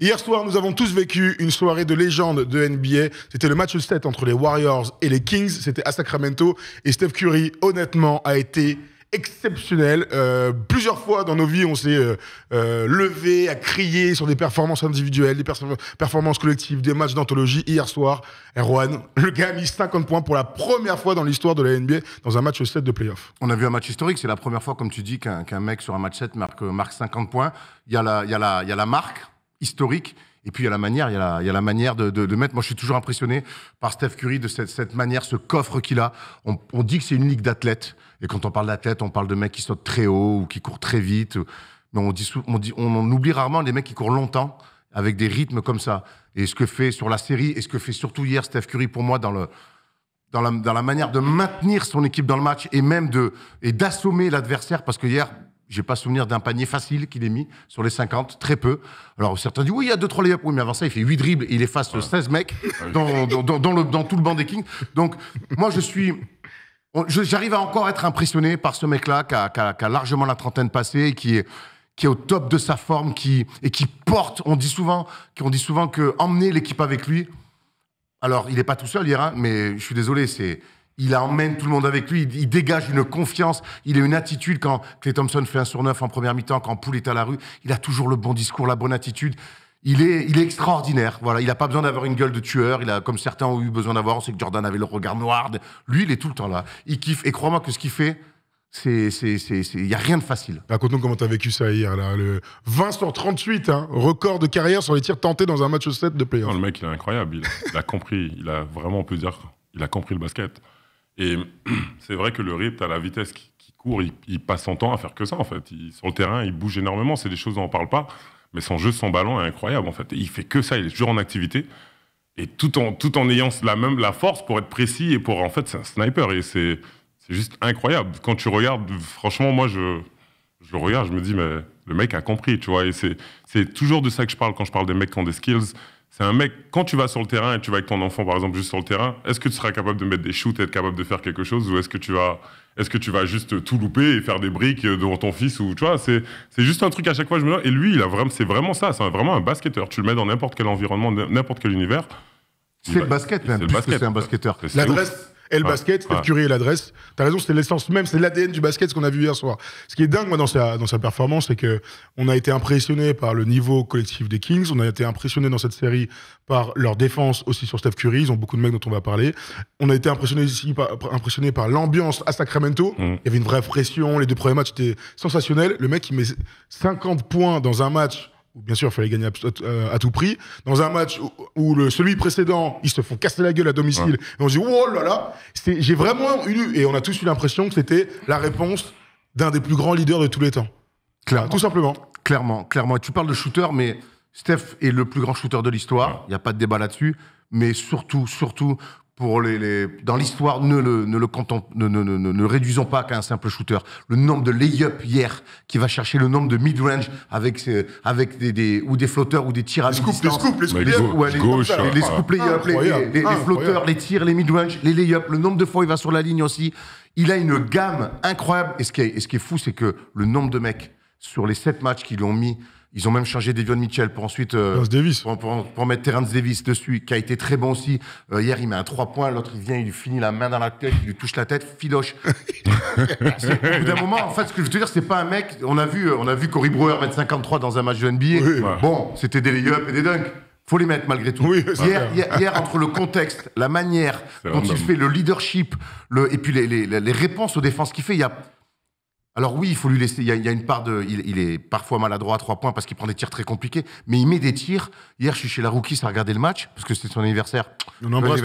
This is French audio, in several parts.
Hier soir, nous avons tous vécu une soirée de légende de NBA. C'était le match 7 entre les Warriors et les Kings. C'était à Sacramento. Et Steph Curry, honnêtement, a été exceptionnel. Plusieurs fois dans nos vies, on s'est levé à crier sur des performances individuelles, des performances collectives, des matchs d'anthologie. Hier soir, Erwan, le gars a mis 50 points pour la première fois dans l'histoire de la NBA dans un match 7 de playoff. On a vu un match historique. C'est la première fois, comme tu dis, qu'un mec sur un match 7 marque 50 points. Il y a la marque historique. Et puis, il y a la manière de mettre. Moi, je suis toujours impressionné par Steph Curry, de cette manière, ce coffre qu'il a. On dit que c'est une ligue d'athlètes. Et quand on parle d'athlètes, on parle de mecs qui sautent très haut ou qui courent très vite. Mais on oublie rarement les mecs qui courent longtemps avec des rythmes comme ça. Et ce que fait sur la série, et ce que fait surtout hier Steph Curry, pour moi, dans la manière de maintenir son équipe dans le match et même d'assommer l'adversaire, parce que hier, j'ai pas souvenir d'un panier facile qu'il ait mis sur les 50, très peu. Alors certains disent oui, il y a 2-3 layups, oui, mais avant ça, il fait 8 dribbles et il efface 16 mecs dans tout le banc des Kings. Donc moi, j'arrive à encore être impressionné par ce mec-là qui a largement la trentaine passée et qui est au top de sa forme et qui porte. On dit souvent que emmener l'équipe avec lui. Alors il est pas tout seul hier, hein, mais je suis désolé, il emmène tout le monde avec lui, il dégage une confiance, il a une attitude. Quand Klay Thompson fait 1 sur 9 en première mi-temps, quand Poole est à la rue, il a toujours le bon discours, la bonne attitude. Il est extraordinaire. Voilà, il n'a pas besoin d'avoir une gueule de tueur, comme certains ont eu besoin d'avoir. On sait que Jordan avait le regard noir. Lui, il est tout le temps là. Il kiffe. Et crois-moi que ce qu'il fait, il n'y a rien de facile. Raconte-nous comment tu as vécu ça hier. Là. Le 20 sur 38, hein, record de carrière sur les tirs tentés dans un match 7 de playoff. Non, le mec, il est incroyable. Il a compris. Il a vraiment, on peut dire, il a compris le basket. Et c'est vrai que le rythme, à la vitesse qui court, il passe son temps à faire que ça, en fait. Sur le terrain, il bouge énormément. C'est des choses dont on ne parle pas. Mais son jeu sans ballon est incroyable, en fait. Et il fait que ça. Il est toujours en activité. Et tout en ayant la force pour être précis et pour... En fait, c'est un sniper. Et c'est juste incroyable. Quand tu regardes, franchement, moi, je le regarde, je me dis, mais le mec a compris, tu vois. Et c'est toujours de ça que je parle quand je parle des mecs qui ont des skills. C'est un mec, quand tu vas sur le terrain et tu vas avec ton enfant, par exemple, juste sur le terrain, est-ce que tu seras capable de mettre des shoots et être capable de faire quelque chose, ou est-ce que tu vas juste tout louper et faire des briques devant ton fils, ou tu vois, c'est juste un truc à chaque fois, je me dis, et lui, c'est vraiment ça, c'est vraiment un basketteur. Tu le mets dans n'importe quel environnement, n'importe quel univers. C'est le basket, même, plus que c'est un basketteur. L'adresse et le basket, Steph Curry et l'adresse. T'as raison, c'est l'essence même, c'est l'ADN du basket, ce qu'on a vu hier soir. Ce qui est dingue, moi, dans sa performance, c'est qu'on a été impressionné par le niveau collectif des Kings, on a été impressionné dans cette série par leur défense aussi sur Steph Curry, ils ont beaucoup de mecs dont on va parler. On a été impressionné par l'ambiance à Sacramento. Il y avait une vraie pression, les 2 premiers matchs étaient sensationnels. Le mec, il met 50 points dans un match où, bien sûr, il fallait gagner à tout prix. Dans un match où celui précédent, ils se font casser la gueule à domicile. Et on se dit, oh là là, j'ai vraiment eu, et on a tous eu l'impression que c'était la réponse d'un des plus grands leaders de tous les temps. Clairement. Tout simplement. Clairement. Et tu parles de shooter, mais Steph est le plus grand shooter de l'histoire. Il n'y a pas de débat là-dessus. Mais surtout, dans l'histoire, ne réduisons pas qu'à un simple shooter. Le nombre de lay-up hier, qui va chercher le nombre de mid-range avec des flotteurs ou des tirs à mi-distance. Les scoops, les scoops lay-up, les flotteurs, les tirs, les mid-range, les lay-up. Le nombre de fois il va sur la ligne aussi. Il a une gamme incroyable. Et ce qui est fou, c'est que le nombre de mecs sur les 7 matchs qu'ils ont mis. Ils ont même changé Davion Mitchell pour ensuite pour mettre Terrence Davis dessus, qui a été très bon aussi. Hier, il met un 3 points, l'autre il vient, il lui finit la main dans la tête, il lui touche la tête, filoche. Au bout d'un moment, en fait, ce que je veux te dire, c'est pas un mec. On a vu Corey Brewer mettre 53 dans un match de NBA. Oui. Bon, c'était des lay-ups et des dunks. Faut les mettre malgré tout. Oui, hier, entre le contexte, la manière dont il fait, le leadership, et puis les réponses aux défenses qu'il fait, il y a. Alors oui, il faut lui laisser, il y a une part il est parfois maladroit à 3 points parce qu'il prend des tirs très compliqués, mais il met des tirs. Hier, je suis chez la Rookie, ça a regardé le match, parce que c'était son anniversaire. On embrasse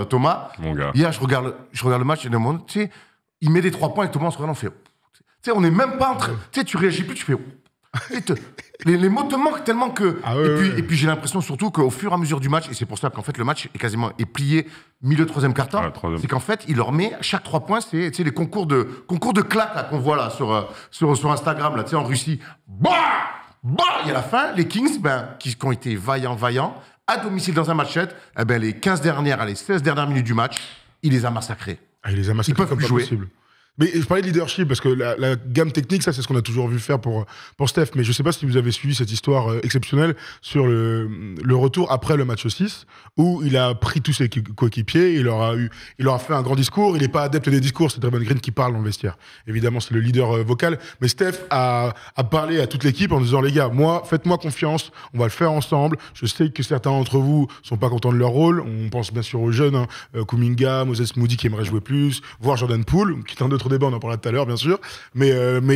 Thomas. Mon gars. Hier, je regarde le match, et tu sais, il met des 3 points et Thomas, on se regarde, on fait... Tu sais, on n'est même pas en train... Tu sais, tu réagis plus, tu fais... Les mots te manquent tellement que... Et puis j'ai l'impression surtout qu'au fur et à mesure du match, et c'est pour ça qu'en fait le match est plié milieu 3e quart-temps, c'est qu'en fait il leur met chaque 3 points, c'est les concours de claques là, qu'on voit là sur Instagram là, en Russie. Et à la fin, les Kings, qui ont été vaillants, à domicile dans un match 7, les 16 dernières minutes du match, il les a massacrés. Il les a massacrés comme pas possible. Mais je parlais de leadership parce que la gamme technique, ça c'est ce qu'on a toujours vu faire pour Steph. Mais je sais pas si vous avez suivi cette histoire exceptionnelle sur le retour après le match 6 où il a pris tous ses coéquipiers, il leur a fait un grand discours. Il n'est pas adepte des discours, c'est Draymond Green qui parle dans le vestiaire. Évidemment, c'est le leader vocal. Mais Steph a parlé à toute l'équipe en disant les gars, faites-moi confiance, on va le faire ensemble. Je sais que certains d'entre vous sont pas contents de leur rôle. On pense bien sûr aux jeunes, Kuminga, Moses Moody qui aimerait jouer plus, voire Jordan Poole, qui est un autre débat, on en parlera tout à l'heure bien sûr, mais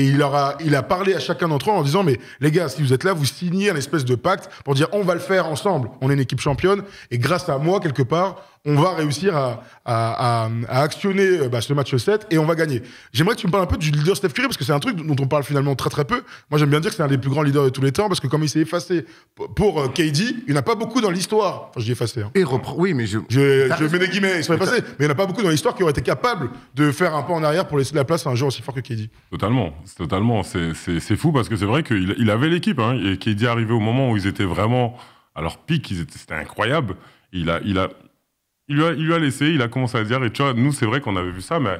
il a parlé à chacun d'entre eux en disant mais les gars, si vous êtes là, vous signez un espèce de pacte pour dire on va le faire ensemble, on est une équipe championne et grâce à moi quelque part on va réussir à actionner ce match 7 et on va gagner. J'aimerais que tu me parles un peu du leader Steph Curry parce que c'est un truc dont on parle finalement très très peu. Moi j'aime bien dire que c'est un des plus grands leaders de tous les temps parce que comme il s'est effacé pour KD, il n'y en a pas beaucoup dans l'histoire. Enfin je dis effacé. Hein. Oui mais je mets des guillemets, ils sont effacés, mais il n'y en a pas beaucoup dans l'histoire qui auraient été capables de faire un pas en arrière pour laisser de la place à un joueur aussi fort que KD. Totalement. C'est fou parce que c'est vrai qu'il avait l'équipe hein, et KD est arrivé au moment où ils étaient vraiment à leur pic, c'était incroyable. Il lui a laissé, il a commencé à dire, et tu vois, nous, c'est vrai qu'on avait vu ça, mais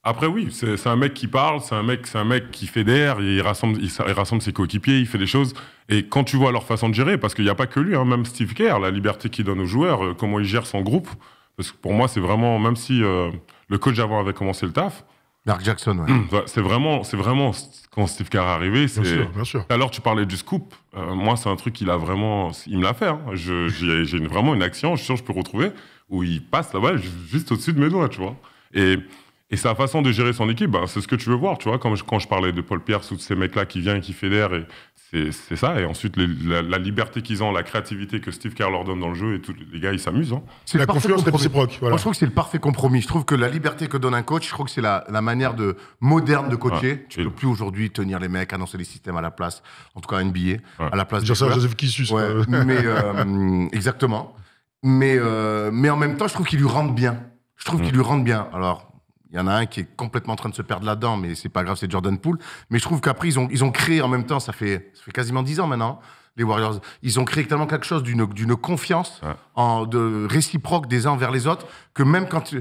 après, oui, c'est un mec qui parle, c'est un mec qui fédère, il rassemble ses coéquipiers, il fait des choses. Et quand tu vois leur façon de gérer, parce qu'il n'y a pas que lui, hein, même Steve Kerr, la liberté qu'il donne aux joueurs, comment il gère son groupe, parce que pour moi, c'est vraiment, même si le coach avant avait commencé le taf, Mark Jackson, ouais. C'est vraiment quand Steve Kerr est arrivé. Bien sûr. Alors tu parlais du scoop. Moi, c'est un truc qu'il me l'a fait. Hein. J'ai vraiment une action, je suis sûr que je peux retrouver où il passe là-bas juste au-dessus de mes doigts, tu vois. Et sa façon de gérer son équipe, c'est ce que tu veux voir, tu vois. Quand je parlais de Paul Pierce ou de ces mecs-là qui viennent, qui fédèrent, et c'est ça. Et ensuite, la liberté qu'ils ont, la créativité que Steve Kerr leur donne dans le jeu, et tous les gars, ils s'amusent. Hein. C'est la confiance réciproque. Voilà. Moi, je trouve que c'est le parfait compromis. Je trouve que la liberté que donne un coach, je trouve que c'est la manière moderne de coacher. Ouais. Tu peux plus aujourd'hui tenir les mecs, annoncer les systèmes à la place, en tout cas NBA, à la place. Joseph Kissus. Ouais, mais exactement. Mais en même temps, je trouve qu'ils lui rendent bien. Alors. Il y en a un qui est complètement en train de se perdre là-dedans, mais c'est pas grave, c'est Jordan Poole. Mais je trouve qu'après, ils ont créé en même temps, ça fait quasiment 10 ans maintenant, les Warriors. Ils ont créé tellement quelque chose d'une confiance de réciproque des uns envers les autres, que même quand...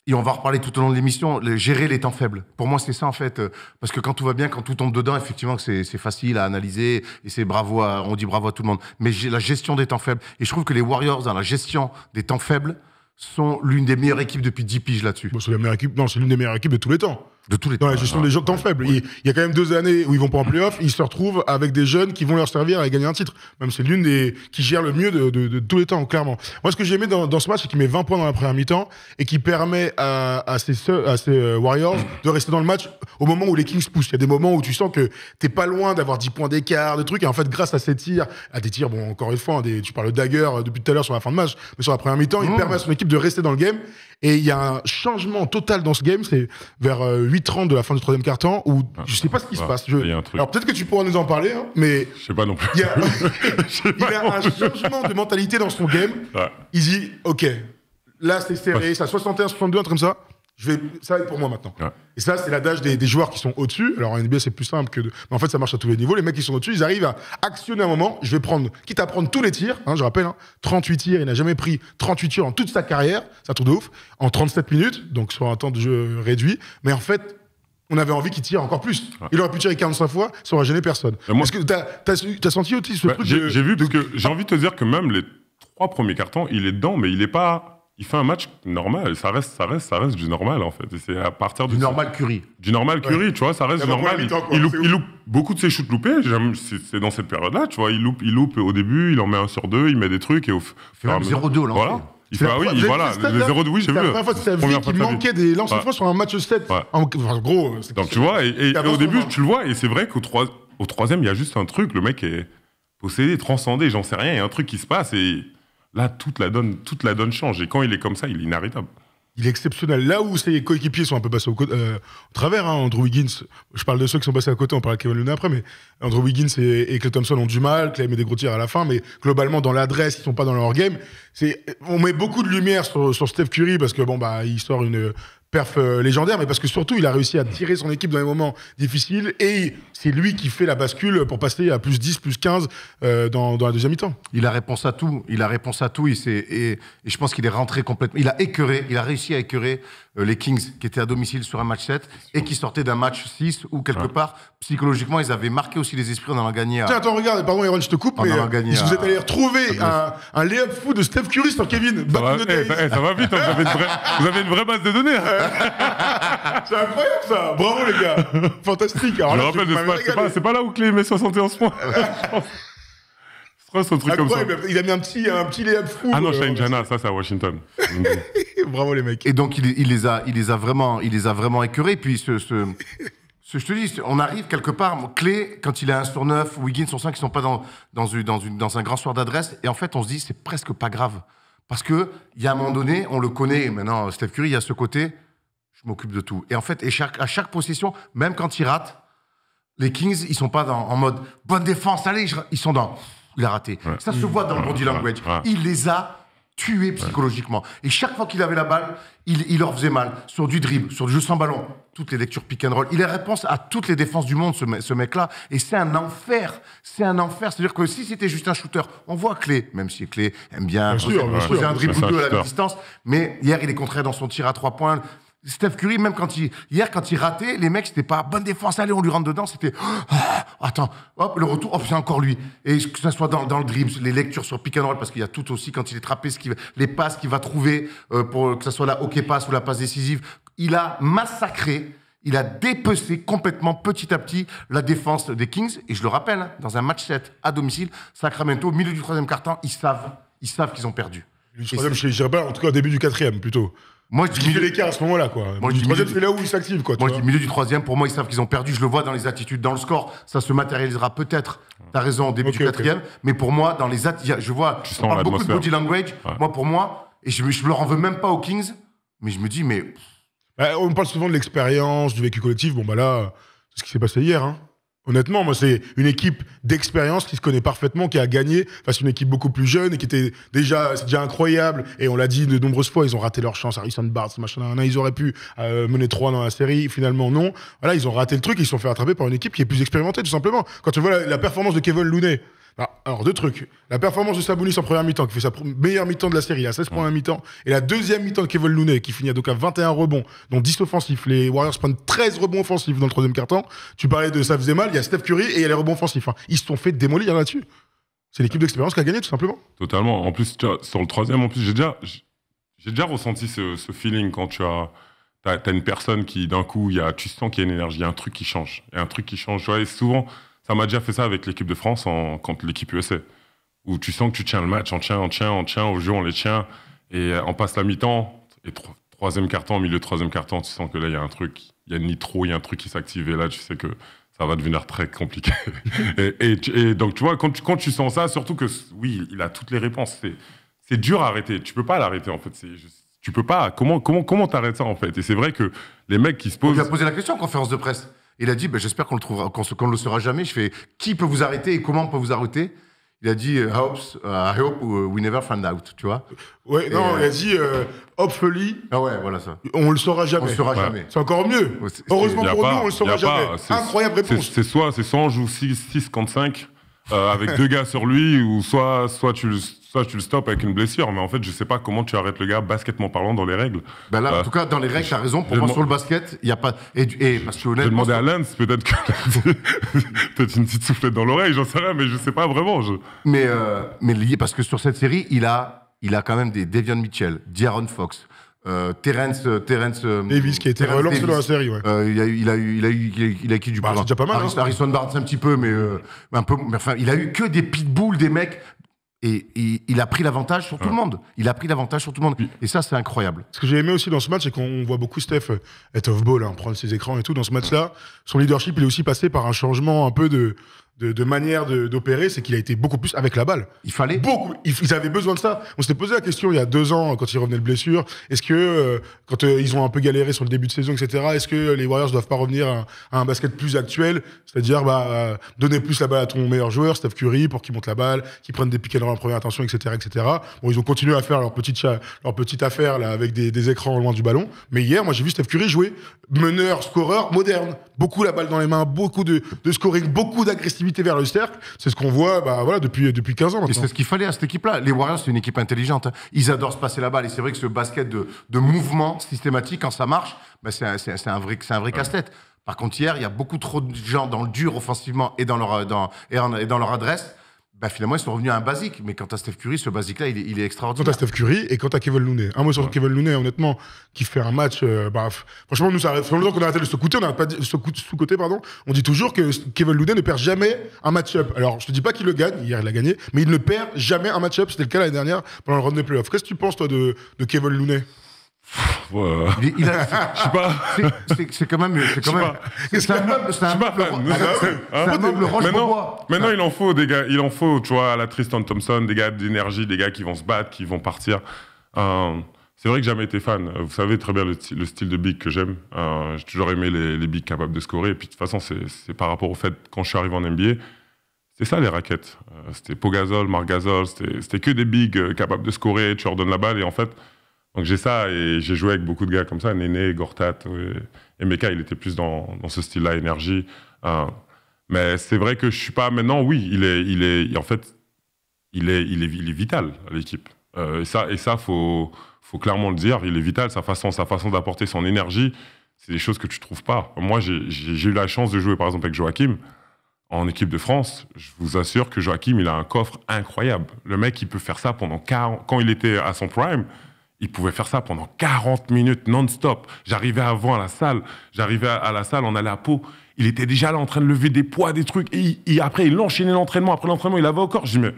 Et on va en reparler tout au long de l'émission, gérer les temps faibles. Pour moi, c'est ça, en fait. Parce que quand tout va bien, quand tout tombe dedans, effectivement, c'est facile à analyser. Et c'est on dit bravo à tout le monde. Mais la gestion des temps faibles. Et je trouve que les Warriors, dans la gestion des temps faibles, sont l'une des meilleures équipes depuis 10 piges là-dessus. Bon, c'est l'une des meilleures équipes de tous les temps. De tous les temps. Dans la gestion des temps faibles. Il y a quand même 2 années où ils vont pas en play-off, ils se retrouvent avec des jeunes qui vont leur servir à gagner un titre. Même c'est l'une des qui gère le mieux de tous les temps, clairement. Moi, ce que j'ai aimé dans ce match, c'est qu'il met 20 points dans la première mi-temps et qui permet à ces Warriors de rester dans le match au moment où les Kings poussent. Il y a des moments où tu sens que t'es pas loin d'avoir 10 points d'écart, des trucs. Et en fait, grâce à ces tirs, à des tirs, bon, encore une fois, tu parles de dagger depuis tout à l'heure sur la fin de match, mais sur la première mi-temps, il permet à son équipe de rester dans le game. Et il y a un changement total dans ce game, c'est vers 8h30 de la fin du 3e quart-temps, où je sais pas ce qui se passe. Alors peut-être que tu pourras nous en parler, hein, mais... Je sais pas non plus. Il y a un changement de mentalité dans son game. Ouais. Il dit, OK, là c'est serré, c'est à 61-62, un truc comme ça. Ça va être pour moi maintenant. Ouais. Et ça, c'est l'adage des joueurs qui sont au-dessus. Alors en NBA, c'est plus simple que... Mais en fait, ça marche à tous les niveaux. Les mecs qui sont au-dessus, ils arrivent à actionner un moment. Je vais prendre, quitte à prendre tous les tirs, je rappelle, 38 tirs, il n'a jamais pris 38 tirs en toute sa carrière, c'est un truc de ouf, en 37 minutes, donc sur un temps de jeu réduit. Mais en fait, on avait envie qu'il tire encore plus. Ouais. Il aurait pu tirer 45 fois, ça n'aurait gêné personne. Est-ce que t'as senti aussi ce truc J'ai vu, parce que j'ai envie de te dire que même les 3 premiers cartons, il est dedans, mais il est pas... Il fait un match normal, ça reste du normal en fait. Et c'est à partir du normal Curry. Du normal Curry, tu vois, ça reste du normal. Il loupe beaucoup de ses shoots loupés, c'est dans cette période-là, tu vois. Il loupe au début, il en met 1 sur 2, il met des trucs et au fait 0-2 là. Voilà. Il fait, voilà, les 0-2, oui, j'ai vu. La première fois que tu as vu qu'il manquait des lancers francs sur un match 7. Ouais. En gros. Donc tu vois, et au début, tu le vois, et c'est vrai qu'au 3e, il y a juste un truc, le mec est possédé, transcendé, j'en sais rien, il y a un truc qui se passe et. Là, toute la donne change. Et quand il est comme ça, il est inarrêtable. Il est exceptionnel. Là où ses coéquipiers sont un peu passés au travers, Andrew Wiggins, je parle de ceux qui sont passés à côté, on parle de Kevin Looney après, mais Andrew Wiggins et Klay Thompson ont du mal, Klay met des gros tirs à la fin, mais globalement, dans l'adresse, ils sont pas dans leur game. On met beaucoup de lumière sur Steph Curry parce que il sort une perf légendaire, mais parce que surtout, il a réussi à tirer son équipe dans les moments difficiles et c'est lui qui fait la bascule pour passer à plus 10, plus 15 dans la deuxième mi-temps. Il a réponse à tout. Et je pense qu'il est rentré complètement. Il a réussi à écœurer les Kings qui étaient à domicile sur un match 7 et qui sortaient d'un match 6 où quelque part, psychologiquement, ils avaient marqué aussi les esprits. On en a gagné. Tiens, attends, regarde, pardon, Aaron, je te coupe, mais vous êtes allé retrouver un layup fou de Steph Curry sur Kevin. Ça va vite, hein, vous avez une vraie base de données. C'est incroyable ça, bravo les gars, fantastique. Alors, je me rappelle de ce match, c'est pas là où Clay met 71 points. C'est un truc comme ça. Il a mis un petit layup fou. Ah non, Shane Jana, ça c'est à Washington. Bravo les mecs. Et donc il les a vraiment écœurés. Puis je te dis, on arrive quelque part, Clay, quand il est à 1 sur 9, Wiggins, on sent qu'ils sont pas dans un grand soir d'adresse. Et en fait, on se dit, c'est presque pas grave. Parce qu'il y a un moment donné, on le connaît, maintenant, Steph Curry, il y a ce côté, je m'occupe de tout. Et en fait, à chaque possession, même quand il rate, les Kings, ils sont pas en mode bonne défense, allez, ils sont dans il a raté. Ouais. Ça se voit dans le body language. Ouais. Il les a tués psychologiquement. Et chaque fois qu'il avait la balle, il leur faisait mal. Sur du dribble, sur du jeu sans ballon, toutes les lectures pick and roll. Il a réponse à toutes les défenses du monde, ce mec-là. Et c'est un enfer. C'est un enfer. C'est-à-dire que si c'était juste un shooter, on voit Clay, même si Clay aime bien poser un dribble ou deux à la distance. Mais hier, il est contraire dans son tir à 3 points. Steph Curry, même quand il ratait, les mecs, c'était pas bonne défense, allez, on lui rentre dedans, c'était attends, hop, le retour, c'est encore lui. Et que ça soit dans le dribble, les lectures sur pick and roll, parce qu'il y a tout aussi quand il est trappé, les passes qu'il va trouver pour que ça soit la hockey pass ou la passe décisive. Il a massacré, il a dépecé complètement, petit à petit, la défense des Kings. Et je le rappelle, dans un match 7 à domicile, Sacramento, au milieu du 3e quart-temps, ils savent qu'ils ont perdu. Le 3e, je dirais pas, en tout cas au début du 4e, plutôt. Moi, je dis l'écart à ce moment-là, quoi. Moi, le 3e, c'est là où il s'active, quoi. Moi, je dis milieu du 3e, pour moi, ils savent qu'ils ont perdu. Je le vois dans les attitudes, dans le score. Ça se matérialisera peut-être. T'as raison, au début du 4e. Mais pour moi, dans les attitudes, je vois, on parle beaucoup de body language. Ouais. Moi, pour moi, et je leur en veux même pas aux Kings, mais je me dis, mais. On parle souvent de l'expérience, du vécu collectif. Bon, bah là, c'est ce qui s'est passé hier, hein. Honnêtement, moi, c'est une équipe d'expérience qui se connaît parfaitement, qui a gagné face à une équipe beaucoup plus jeune et qui était déjà incroyable. Et on l'a dit de nombreuses fois, ils ont raté leur chance. Harrison Barnes, machin, ils auraient pu mener 3 dans la série. Finalement, non. Voilà, ils ont raté le truc. Ils se sont fait rattraper par une équipe qui est plus expérimentée, tout simplement. Quand tu vois la performance de Kevin Looney. Alors, 2 trucs. La performance de Sabonis en première mi-temps, qui fait sa meilleure mi-temps de la série, à 16 points à mi-temps. Et la deuxième mi-temps de Kevin Looney, qui finit donc à 21 rebonds, dont 10 offensifs. Les Warriors prennent 13 rebonds offensifs dans le 3e quart-temps. Tu parlais de ça faisait mal, il y a Steph Curry et il y a les rebonds offensifs. Hein. Ils se sont fait démolir là-dessus. C'est l'équipe d'expérience qui a gagné, tout simplement. Totalement. En plus, sur le 3e, j'ai déjà ressenti ce feeling quand tu as une personne qui, d'un coup, tu sens qu'il y a une énergie, il y a un truc qui change. Il y a un truc qui change. Et souvent, ça m'a déjà fait ça avec l'équipe de France contre l'équipe USA. Où tu sens que tu tiens le match, on tient, au jeu, on les tient, et on passe la mi-temps, et 3e quart-temps, au milieu de 3e quart-temps, tu sens que là, il y a un truc, il y a une nitro, il y a un truc qui s'active, et là, tu sais que ça va devenir très compliqué. et donc, tu vois, quand tu sens ça, surtout que, oui, il a toutes les réponses, c'est dur à arrêter, tu peux pas l'arrêter, en fait, tu peux pas, comment t'arrêtes ça, en fait? Et c'est vrai que les mecs qui se posent... On lui a posé la question en conférence de presse. Il a dit, j'espère qu'on ne le saura jamais. Je fais, qui peut vous arrêter et comment on peut vous arrêter? Il a dit, I hope we never find out, tu vois. Ouais, il a dit, hopefully. Ah ouais, voilà ça. On le saura jamais. On le saura jamais. C'est encore mieux. Heureusement pour nous, on le saura jamais. Incroyable réponse. C'est soit on joue 6 contre 5 avec 2 gars sur lui, ou soit tu le stoppes avec une blessure, mais en fait, je sais pas comment tu arrêtes le gars, basketement parlant, dans les règles. Ben là, en tout cas, dans les règles, t'as raison. Pour moi, sur le basket, il n'y a pas... parce que j'ai demandé à Lance, peut-être une petite soufflette dans l'oreille, j'en sais rien, mais je sais pas vraiment. Mais lié, parce que sur cette série, il a quand même des Davion Mitchell, De'Aaron Fox, Terrence Davis, qui a été relancé dans la série, ouais. Il a qui du c'est déjà pas mal. Harrison Barnes un petit peu, mais enfin, il a eu que des pitbulls, des mecs. Et il a pris l'avantage sur tout le monde. Et ça, c'est incroyable. Ce que j'ai aimé aussi dans ce match, c'est qu'on voit beaucoup Steph être off-ball, prendre ses écrans et tout. Dans ce match-là, son leadership, il est aussi passé par un changement un peu de de manière d'opérer, c'est qu'il a été beaucoup plus avec la balle. Il fallait. Beaucoup. Ils avaient besoin de ça. On s'était posé la question il y a 2 ans, quand il revenait de blessure, est-ce que, quand ils ont un peu galéré sur le début de saison, etc., est-ce que les Warriors doivent pas revenir à un basket plus actuel, c'est-à-dire donner plus la balle à ton meilleur joueur, Steph Curry, pour qu'il monte la balle, qu'il prenne des pick and roll en première intention, etc., etc. Bon, ils ont continué à faire leur petite affaire là, avec des écrans loin du ballon. Mais hier, moi, j'ai vu Steph Curry jouer meneur, scoreur, moderne. Beaucoup la balle dans les mains, beaucoup de scoring, beaucoup d'agressivité vers le cercle. C'est ce qu'on voit depuis 15 ans maintenant. Et c'est ce qu'il fallait à cette équipe-là. Les Warriors, c'est une équipe intelligente. Hein. Ils adorent se passer la balle. Et c'est vrai que ce basket de mouvement systématique, quand ça marche, ben c'est un vrai casse-tête. Par contre, hier, il y a beaucoup trop de gens dans le dur offensivement et dans leur adresse. Bah finalement, ils sont revenus à un basique. Mais quant à Steph Curry, ce basique-là, il est extraordinaire. Quant à Steph Curry et quant à Kevin Looney. Un mot sur Kevin Looney, honnêtement, qui fait un match... franchement, nous, ça fait longtemps qu'on a arrêté de sous-côté, pardon. On dit toujours que Kevin Looney ne perd jamais un match-up. Alors, je te dis pas qu'il le gagne, hier il l'a gagné, mais il ne perd jamais un match-up. C'était le cas l'année dernière pendant le round des playoffs. Qu'est-ce que tu penses, toi, de Kevin Looney? Je sais pas. C'est quand même. C'est un meuble Roche-Beaubois. Maintenant, il en faut des gars. Il en faut, tu vois, à la Tristan Thompson, des gars d'énergie, des gars qui vont se battre, qui vont partir. C'est vrai que j'ai jamais été fan. Vous savez très bien le style de big que j'aime. J'ai toujours aimé les bigs capables de scorer. Et puis de toute façon, c'est par rapport au fait quand je suis arrivé en NBA. C'est ça les raquettes. C'était Pau Gasol, Marc Gasol. C'était que des bigs capables de scorer. Tu leur donnes la balle et en fait. Donc j'ai ça et j'ai joué avec beaucoup de gars comme ça, Néné, Gortat, et Meka, il était plus dans ce style-là, énergie. Mais c'est vrai que je suis pas maintenant. Oui, il est vital à l'équipe. Et ça faut clairement le dire. Il est vital. Sa façon d'apporter son énergie, c'est des choses que tu trouves pas. Moi, j'ai eu la chance de jouer par exemple avec Joachim en équipe de France. Je vous assure que Joachim, il a un coffre incroyable. Le mec, il peut faire ça pendant 40. Quand il était à son prime. Il pouvait faire ça pendant 40 minutes non-stop. J'arrivais avant à la salle. On allait à Pau. Il était déjà là en train de lever des poids, des trucs. Et après, il enchaînait l'entraînement. Après l'entraînement, il avait au corps. Je me dis,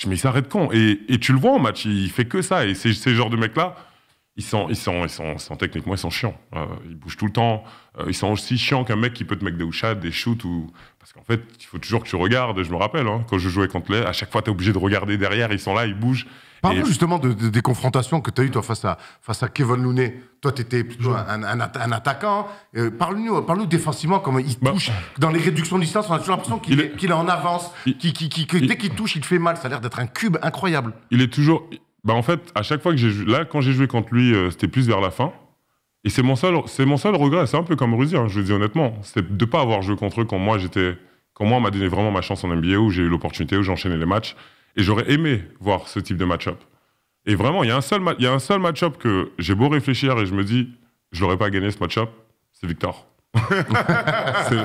mais il s'arrête quand et tu le vois en match, il fait que ça. Et ces genres de mecs-là, ils sont techniquement, ils sont chiants. Ils bougent tout le temps. Ils sont aussi chiants qu'un mec qui peut te mettre des ouchades, des shoots. Parce qu'en fait, il faut toujours que tu regardes. Je me rappelle, quand je jouais contre à chaque fois, tu es obligé de regarder derrière. Ils sont là, ils bougent. Parle-nous justement des confrontations que tu as eues toi, face à Kevin Looney. Toi, tu étais plutôt un attaquant. Parle-nous défensivement, comment il touche. Dans les réductions de distance, on a toujours l'impression qu'il est en avance. Que dès qu'il touche, il te fait mal. Ça a l'air d'être un cube incroyable. Il est toujours... en fait, à chaque fois que j'ai joué... Là, quand j'ai joué contre lui, c'était plus vers la fin. Et c'est mon seul regret. C'est un peu comme Rudy, je le dis honnêtement. C'est de ne pas avoir joué contre eux quand moi, on m'a donné vraiment ma chance en NBA, où j'ai eu l'opportunité, où j'ai enchaîné les matchs. Et j'aurais aimé voir ce type de match-up. Et vraiment, il y a un seul match-up que j'ai beau réfléchir et je me dis, je l'aurais pas gagné ce match-up, c'est Victor.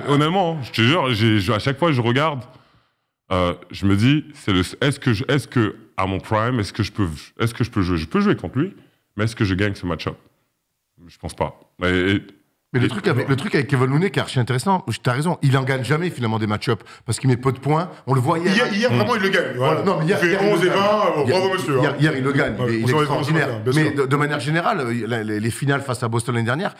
Honnêtement, je te jure, à chaque fois que je regarde, je me dis, est-ce que à mon prime, est-ce que je peux jouer? Je peux jouer contre lui, mais est-ce que je gagne ce match-up? Je pense pas. Mais le truc avec Kevin Looney qui est archi intéressant, tu as raison, il en gagne jamais finalement des match-up parce qu'il met peu de points. On le voit hier. Hier vraiment, il le gagne. Voilà. Non, mais hier, il fait 11 et 20. Bravo, monsieur. Hier, il le gagne. Il est extraordinaire. Mais de manière générale, les finales face à Boston l'année dernière,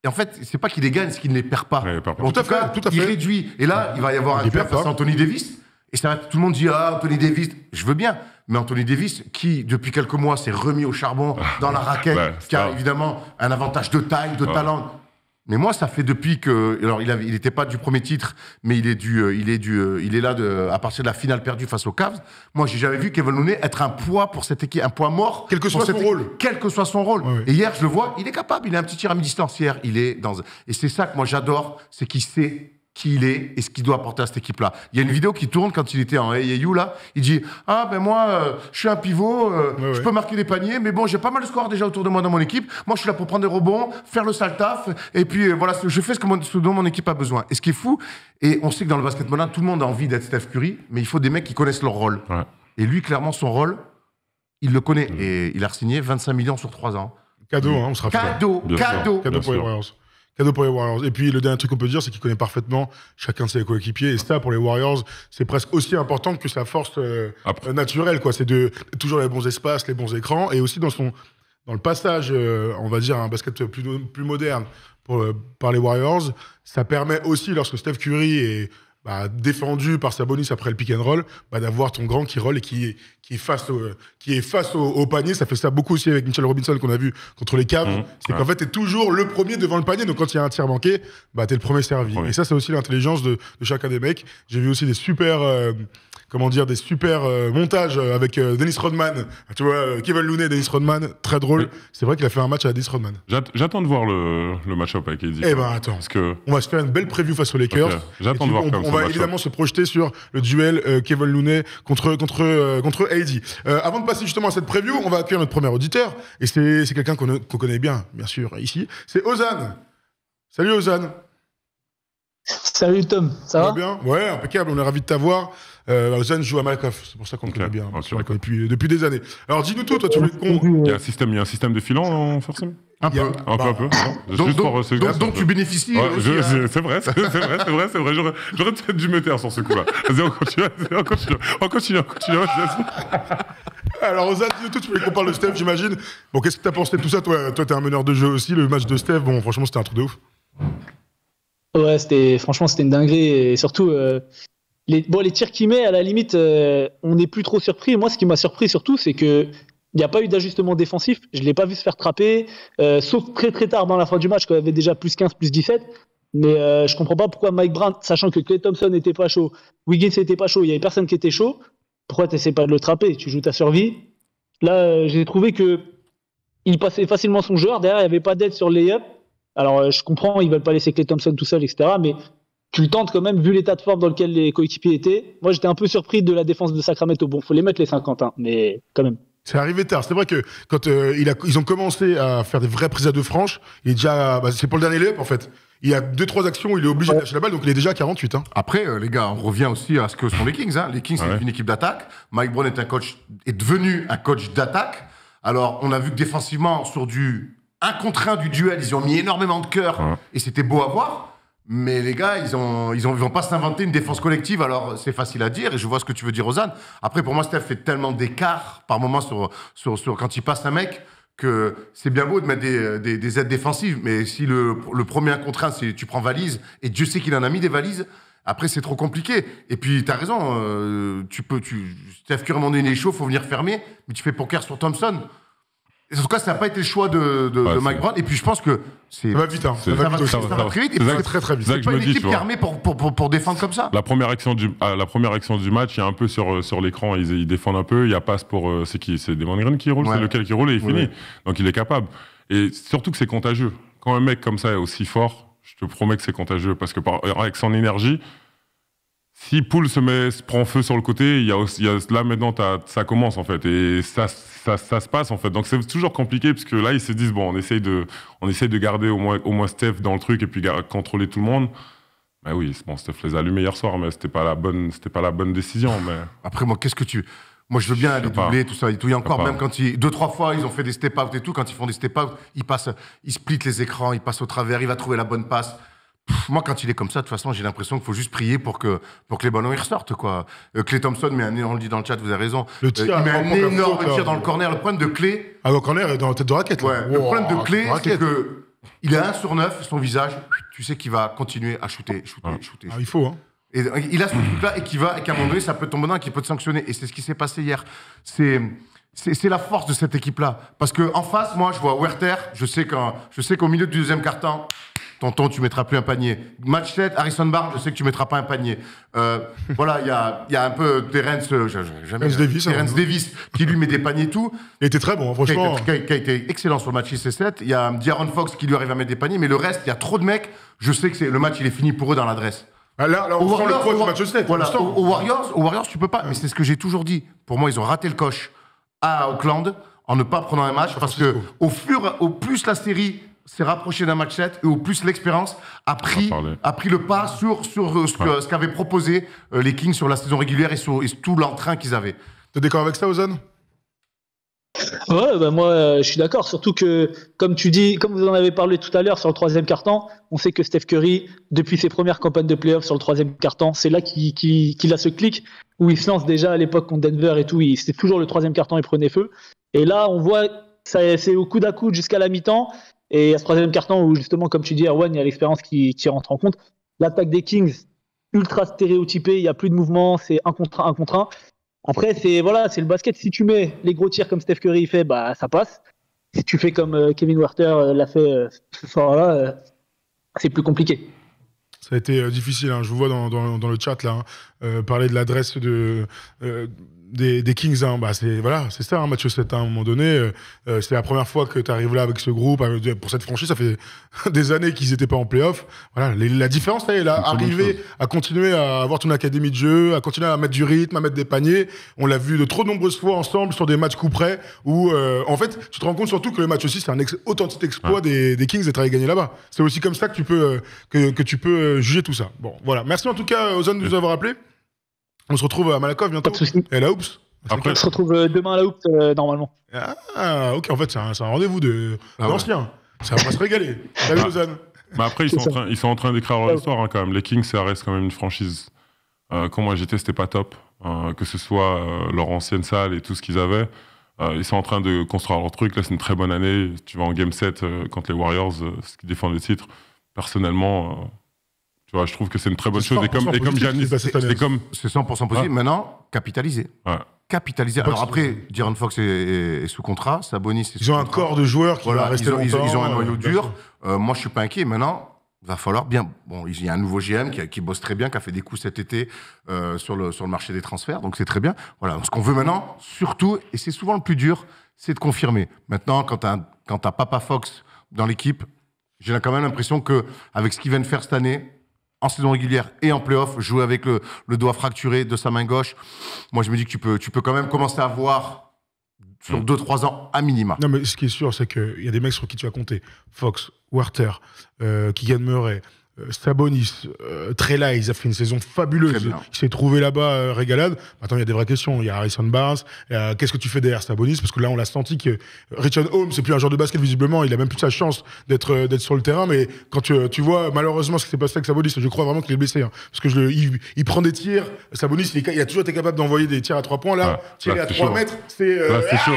et en fait, c'est pas qu'il les gagne, c'est qu'il ne les perd pas. En tout cas, il réduit. Et là, il va y avoir un duel face à Anthony Davis. Et ça, tout le monde dit, Anthony Davis, je veux bien. Mais Anthony Davis, qui, depuis quelques mois, s'est remis au charbon dans la raquette, qui a évidemment un avantage de taille, de talent. Mais moi, ça fait depuis que... Alors, il n'était pas du premier titre, mais il est là à partir de la finale perdue face aux Cavs. Moi, j'ai jamais vu Kevin Looney être un poids pour cette équipe, un poids mort. Quel que soit son rôle. Quel que soit son rôle. Ouais. Et hier, je le vois, il est capable. Il a un petit tir à mi-distance hier. Et c'est ça que moi, j'adore, c'est qu'il sait qui il est et ce qu'il doit apporter à cette équipe-là. Il y a une vidéo qui tourne quand il était en AAU, là. Il dit « Ah, ben moi, je suis un pivot, je peux marquer des paniers, mais bon, j'ai pas mal de scores déjà autour de moi dans mon équipe. Moi, je suis là pour prendre des rebonds, faire le sale taf, et puis voilà, je fais ce dont mon équipe a besoin. » Et ce qui est fou, et on sait que dans le basket moderne, tout le monde a envie d'être Steph Curry, mais il faut des mecs qui connaissent leur rôle. Ouais. Et lui, clairement, son rôle, il le connaît. Et il a signé 25 millions sur 3 ans. Cadeau, on se rappelle. Cadeau pour les Warriors. Cadeau pour les Warriors. Et puis, le dernier truc qu'on peut dire, c'est qu'il connaît parfaitement chacun de ses coéquipiers. Et ça, pour les Warriors, c'est presque aussi important que sa force naturelle, quoi. C'est toujours les bons espaces, les bons écrans. Et aussi dans le passage, on va dire, à un basket plus moderne par les Warriors, ça permet aussi, lorsque Steph Curry est défendu par Sabonis après le pick and roll, d'avoir ton grand qui roll et qui est face au panier. Ça fait ça beaucoup aussi avec Mitchell Robinson qu'on a vu contre les Cavs. C'est qu'en fait, t'es toujours le premier devant le panier. Donc quand il y a un tir manqué, t'es le premier servi. Et ça, c'est aussi l'intelligence de chacun des mecs. J'ai vu aussi des super montages avec Dennis Rodman. Tu vois, Kevin Looney, Dennis Rodman, très drôle. C'est vrai qu'il a fait un match à Dennis Rodman. J'attends de voir le match-up avec AD. Attends. Parce que... On va se faire une belle preview face aux Lakers. Okay. J'attends de voir on va évidemment se projeter sur le duel Kevin Looney contre AD. Avant de passer justement à cette preview, on va accueillir notre premier auditeur. Et c'est quelqu'un qu'on connaît bien sûr, ici. C'est Ozan. Salut Ozan. Salut Tom, ça va bien? Ouais, impeccable, on est ravis de t'avoir. Ozan joue à Malkoff, c'est pour ça qu'on le connaît bien. Depuis des années. Alors dis-nous tout, toi, tu voulais il y a un système de filant, forcément. Un peu. Donc tu bénéficies aussi. C'est vrai. J'aurais peut-être dû me taire sur ce coup-là. Vas-y, on continue. Alors, Ozan, tu voulais qu'on parle de Steph, j'imagine. Bon, qu'est-ce que t'as pensé de tout ça? Toi, t'es un meneur de jeu aussi. Le match de Steph, bon, franchement, c'était un truc de ouf. Ouais, c'était une dinguerie. Et surtout, les tirs qu'il met, à la limite, on n'est plus trop surpris. Moi, ce qui m'a surpris surtout, c'est que il n'y a pas eu d'ajustement défensif. Je ne l'ai pas vu se faire trapper, sauf très très tard dans la fin du match, quand il y avait déjà plus 15, plus 17. Mais je ne comprends pas pourquoi Mike Brown, sachant que Klay Thompson n'était pas chaud, Wiggins n'était pas chaud, il n'y avait personne qui était chaud, pourquoi tu n'essaies pas de le trapper? Tu joues ta survie. Là, j'ai trouvé qu'il passait facilement son joueur. Derrière, il n'y avait pas d'aide sur le lay-up. Alors, je comprends, ils ne veulent pas laisser Klay Thompson tout seul, etc. Mais tu le tentes quand même, vu l'état de forme dans lequel les coéquipiers étaient. Moi, j'étais un peu surpris de la défense de Sacramento. Bon, il faut les mettre les 50, mais quand même. C'est arrivé tard. C'est vrai que quand ils ont commencé à faire des vraies prises à deux franches, il est déjà, c'est pour le dernier lay-up en fait. Il y a 2-3 actions, il est obligé de lâcher la balle, donc il est déjà à 48. Après, les gars, on revient aussi à ce que sont les Kings. Les Kings, c'est une équipe d'attaque. Mike Brown est devenu un coach d'attaque. Alors, on a vu que défensivement, sur du 1 contre 1 du duel, ils ont mis énormément de cœur et c'était beau à voir. Mais les gars, ils vont pas s'inventer une défense collective. Alors, c'est facile à dire et je vois ce que tu veux dire, Ozan. Après, pour moi, Steph fait tellement d'écart par moment sur quand il passe un mec que c'est bien beau de mettre des aides défensives. Mais si le premier 1 contre 1, c'est tu prends valise et Dieu sait qu'il en a mis des valises. Après, c'est trop compliqué. Et puis, t'as raison. Steph Curry, à un moment donné, il est chaud, faut venir fermer. Mais tu fais poker sur Thompson. Et en tout cas, ça n'a pas été le choix de Mike Brown. Et puis, je pense que ça va vite. Ça va très vite. C'est très, très vite. C'est pas une équipe qui est armée pour défendre comme ça. La première action du match, il y a un peu sur l'écran, ils défendent un peu. Il y a passe pour... c'est qui? C'est Devon Green qui roule? C'est lequel qui roule et il finit. Donc, il est capable. Et surtout que c'est contagieux. Quand un mec comme ça est aussi fort, je te promets que c'est contagieux. Parce que avec son énergie... Si Poole se prend feu sur le côté, là maintenant ça commence en fait et ça se passe en fait. Donc c'est toujours compliqué parce que là ils se disent bon on essaye de garder au moins Steph dans le truc et puis contrôler tout le monde. Mais oui, bon, Steph les a allumés hier soir, mais c'était pas la bonne décision. Mais après moi moi je veux bien aller doubler tout ça et tout. Il y a encore même quand 2-3 fois ils ont fait des step out et tout. Quand ils font des step out, ils splitent les écrans, ils passent au travers, il va trouver la bonne passe. Moi, quand il est comme ça, de toute façon, j'ai l'impression qu'il faut juste prier pour que les ballons ils ressortent, quoi. Klay Thompson on le dit dans le chat, vous avez raison. Le tir, il met un énorme tir dans le corner. Le problème de Klay. Ah, le corner est dans la tête de raquette. Ouais. Le problème de Klay, c'est que il est 1 sur 9, son visage. Tu sais qu'il va continuer à shooter. Ah, il faut. Et il a ce truc-là et qu'à un moment donné, ça peut tomber dedans et qu'il peut te sanctionner. Et c'est ce qui s'est passé hier. C'est la force de cette équipe-là. Parce que en face, moi, je vois Werther. Je sais qu'au milieu du deuxième quart-temps. Tonton, tu mettras plus un panier. Match 7, Harrison Barnes, je sais que tu mettras pas un panier. Voilà, il y a un peu Terence Davis qui lui met des paniers et tout. Il était très bon, franchement. Qui a été excellent sur le match 6 et 7. Il y a De'Aaron Fox qui lui arrive à mettre des paniers, mais le reste, il y a trop de mecs. Je sais que le match, il est fini pour eux dans l'adresse. Là, on prend le poids du match 7. Voilà, aux Warriors, tu peux pas. Mais c'est ce que j'ai toujours dit. Pour moi, ils ont raté le coche à Auckland en ne pas prenant un match parce que au plus la série s'est rapproché d'un match 7 et au plus l'expérience a pris le pas sur ce qu'avaient proposé les Kings sur la saison régulière et tout l'entrain qu'ils avaient. T'es d'accord avec ça, Ozan? Ouais, moi je suis d'accord, surtout que comme tu dis, comme vous en avez parlé tout à l'heure sur le troisième quart-temps, on sait que Steph Curry, depuis ses premières campagnes de playoffs sur le troisième quart-temps, c'est là qu'il a ce clic où il se lance déjà à l'époque contre Denver et tout, c'était toujours le troisième quart-temps, il prenait feu. Et là, on voit, c'est au coude à coude jusqu'à la mi-temps. Et à ce troisième quart-temps où justement, comme tu dis, Erwan, il y a l'expérience qui rentre en compte. L'attaque des Kings, ultra stéréotypé, il n'y a plus de mouvement, c'est un contre un. Après, c'est le basket. Si tu mets les gros tirs comme Steph Curry fait, bah ça passe. Si tu fais comme Kevin Werther l'a fait ce soir-là, c'est plus compliqué. Ça a été difficile, hein. Je vous vois dans le chat là, hein, parler de l'adresse des Kings. Hein. Bah, c'est ça, un match 7 à un moment donné. C'est la première fois que tu arrives là avec ce groupe. Pour cette franchise, ça fait des années qu'ils n'étaient pas en playoff. Voilà, la différence, elle est là. Arriver à continuer à avoir ton académie de jeu, à continuer à mettre du rythme, à mettre des paniers. On l'a vu de trop nombreuses fois ensemble sur des matchs coup près où, en fait, tu te rends compte surtout que le match aussi, c'est un authentique exploit des Kings d'être allé gagner là-bas. C'est aussi comme ça que tu peux, que tu peux juger tout ça. Bon, voilà. Merci en tout cas, Ozan, de nous avoir appelés. On se retrouve à Malakoff bientôt. Pas de soucis. Et la Hoops. Après, on se retrouve demain à la Hoops, normalement. Ah, ok, en fait, c'est un rendez-vous d'anciens. Ça va se régaler. Salut, Ozan. Mais après, ils sont en train d'écrire leur histoire, hein, quand même. Les Kings, ça reste quand même une franchise. Quand moi j'étais, c'était pas top. Que ce soit leur ancienne salle et tout ce qu'ils avaient. Ils sont en train de construire leur truc. Là, c'est une très bonne année. Tu vas en Game 7 contre les Warriors, qui défendent le titre. Personnellement, tu vois, je trouve que c'est une très bonne chose. Et comme Giannis, c'est 100% possible. Ouais. Maintenant, capitaliser. Ouais. Capitaliser. Alors après, De'Aaron Fox est sous contrat, Sabonis est sous contrat. Ils ont un corps de joueurs qui va rester longtemps. Ils ont un noyau dur. Moi, je suis pas inquiet. Maintenant, va falloir bien. Bon, il y a un nouveau GM qui bosse très bien, qui a fait des coups cet été sur le marché des transferts, donc c'est très bien. Voilà. Ce qu'on veut maintenant, surtout, et c'est souvent le plus dur, c'est de confirmer. Maintenant, quand t'as Papa Fox dans l'équipe, j'ai quand même l'impression que avec ce qu'il vient de faire cette année, en saison régulière et en play-off, jouer avec le doigt fracturé de sa main gauche, moi je me dis que tu peux quand même commencer à voir sur 2-3 ans à minima. Non, mais ce qui est sûr, c'est qu'il y a des mecs sur qui tu vas compter. Fox, Werther, Keegan Murray, Sabonis, Trela, il a fait une saison fabuleuse. Il s'est trouvé là-bas, régalade. Maintenant, il y a des vraies questions. Il y a Harrison Barnes. Qu'est-ce que tu fais derrière Sabonis? Parce que là, on l'a senti que Richard Holmes, c'est plus un joueur de basket, visiblement. Il a même plus sa chance d'être sur le terrain. Mais quand tu vois, malheureusement, ce qui s'est passé avec Sabonis, je crois vraiment qu'il est blessé. Hein, parce que il prend des tirs. Sabonis, il a toujours été capable d'envoyer des tirs à 3 points. Là, tirer à 3 mètres, c'est. C'est chaud.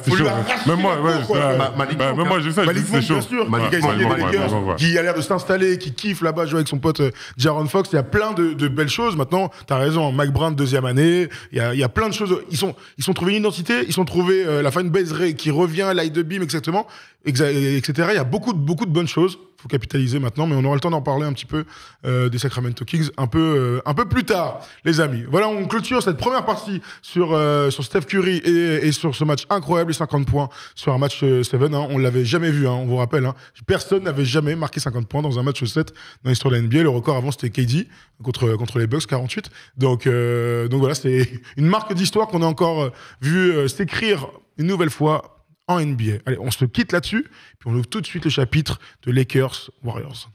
C'est chaud. Même moi, je sais, c'est chaud. Bien sûr. Qui a l'air de s'installer, qui kiffe là-bas, jouer avec son pote De'Aaron Fox. Il y a plein de belles choses. Maintenant, t'as raison, Mike Brown, deuxième année. Il y a plein de choses. Ils sont trouvés une identité. Ils sont trouvés la fanbase qui revient, l'eye de beam, etc. Il y a beaucoup de bonnes choses. Faut capitaliser maintenant, mais on aura le temps d'en parler un petit peu des Sacramento Kings un peu plus tard, les amis. Voilà, on clôture cette première partie sur Steph Curry et sur ce match incroyable, les 50 points sur un match 7. Hein, on l'avait jamais vu, hein, on vous rappelle. Hein, personne n'avait jamais marqué 50 points dans un match 7 dans l'histoire de la NBA. Le record avant, c'était KD contre les Bucks, 48. Donc voilà, c'est une marque d'histoire qu'on a encore vu s'écrire une nouvelle fois en NBA. Allez, on se quitte là-dessus, puis on ouvre tout de suite le chapitre de Lakers Warriors.